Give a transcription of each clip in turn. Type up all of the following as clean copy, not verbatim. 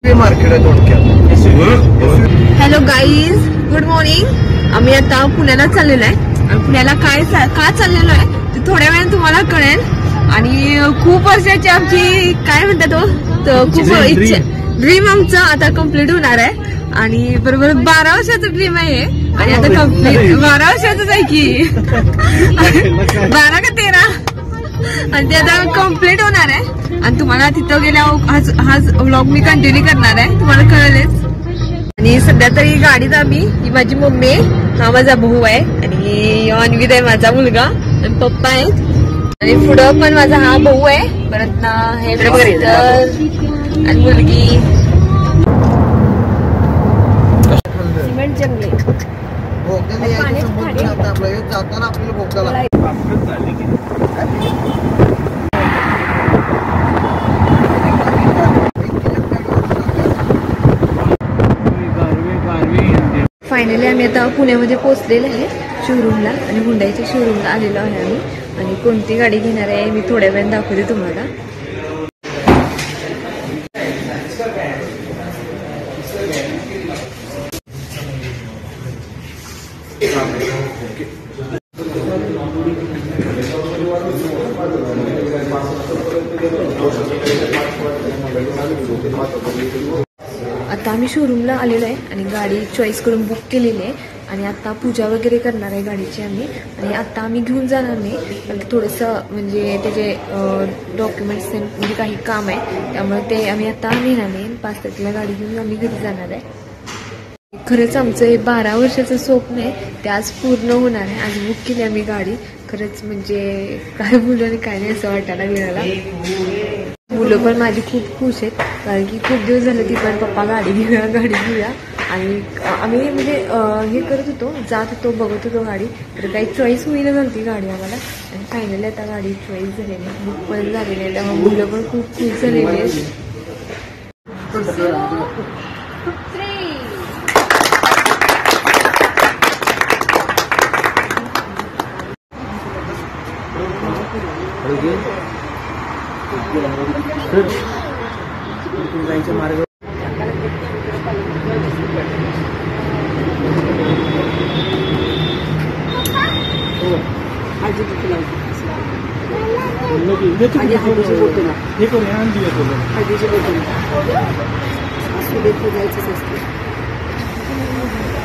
Hello guys, good morning. आम्ही आता पुण्याला चाललेलो आहे आणि पुण्याला का चाललेलो आहे ते थोड्या वेळाने तुम्हाला कळेल. आणि खूप वर्षाची आमची काय म्हणतात खूप इच्छा ड्रीम आमचं आता कम्प्लीट होणार आहे. आणि बरोबर 12 वर्षाचं ड्रीम आहे आणि आता कम्प्लीट 12 वर्षाचंच आहे की 12 का 13 आणि ते आता कम्प्लीट होणार आहे. आणि तुम्हाला तिथं गेल्यावर हाच व्लॉग मी कंटिन्यू करणार आहे, तुम्हाला कळेलच. आणि सध्या तरी गाडीत आम्ही, ही माझी मम्मी आहे, हा माझा भाऊ आहे आणि अन्वित आहे माझा मुलगा आणि पप्पा आहेत. आणि पुढं पण माझा हा भाऊ आहे, परत ना हे आणि मुलगी. सिमेंट जंगले जाताना आपल्याला भोगदाला फायनली आम्ही आता पुण्यामध्ये पोहोचलेलो आहे शोरूमला आणि हुंडाईच्या शोरूमला आलेलो आहे आम्ही. आणि कोणती गाडी घेणार आहे मी थोड्या वेळाने दाखवते तुम्हाला. आता आम्ही शोरूमला आलेलो आहे आणि गाडी चॉईस करून बुक केलेली आहे आणि आता पूजा वगैरे करणार आहे गाडीची आम्ही. आणि आता आम्ही घेऊन जाणार नाही कारण थोडंसं म्हणजे त्याचे डॉक्युमेंट्स म्हणजे काही काम आहे, त्यामुळे ते आम्ही आता नेणार नाही. 5 तारखेला गाडी घेऊन आम्ही घरी जाणार आहे. खरंच आमचं हे 12 वर्षाचं स्वप्न आहे ते आज पूर्ण होणार आहे. आज बुक केली आम्ही गाडी. खरंच म्हणजे काय बोलू आणि काय नाही असं वाटायला मिळाला. मुलं पण माझी खूप खुश आहेत कारण की खूप दिवस झालं ती पण पप्पा गाडी घेऊया आणि आम्ही म्हणजे हे करत होतो, जात होतो, बघत होतो गाडी, तर काही चॉईस होईना झाली गाडी आम्हाला. आणि फायनली आता गाडी चॉईस झालेली आहे, बुक पण झालेली आहे, त्यामुळे मुलं पण खूप खुश झालेली आहेत. मार्ग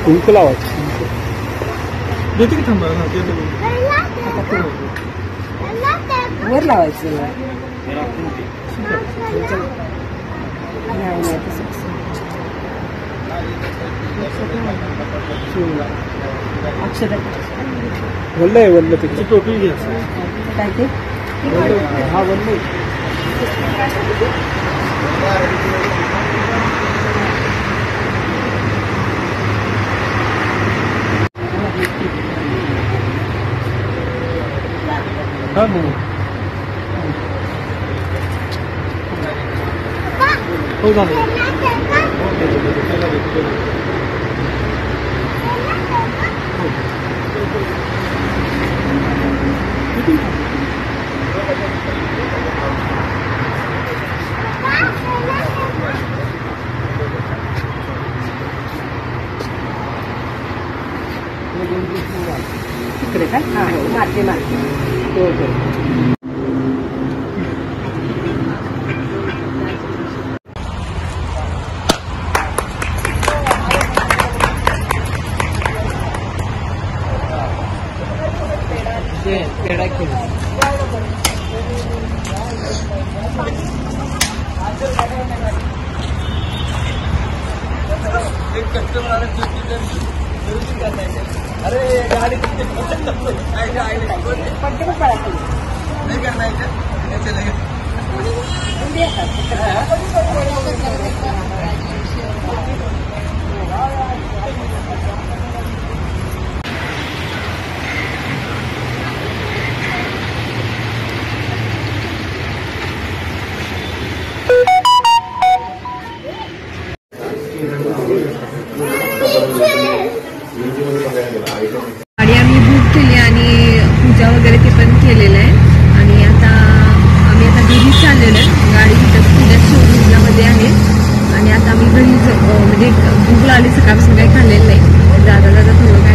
कुंकू लावायचं देते की थांबा वर लावायचं. वल्ल आहे, वल्ल त्याची टोपी घ्यायची काय ते हा वल्ल हो झालं. तिकडे का मारते हो पेड़ा एक कस्टमर आले अरे गाड़ी नहीं करना है चलेगा गाडी आम्ही बुक केली आणि पूजा वगैरे ते पण केलेलं आहे आणि आता आम्ही आता घरी चाललेलो आहे. गाडी तिथं पुण्यात शोरूमला मध्ये आहे आणि आता घरी म्हणजे भूक लागली, सकाळपासून काही खाल्लेलं नाही. जाता जाता थोडं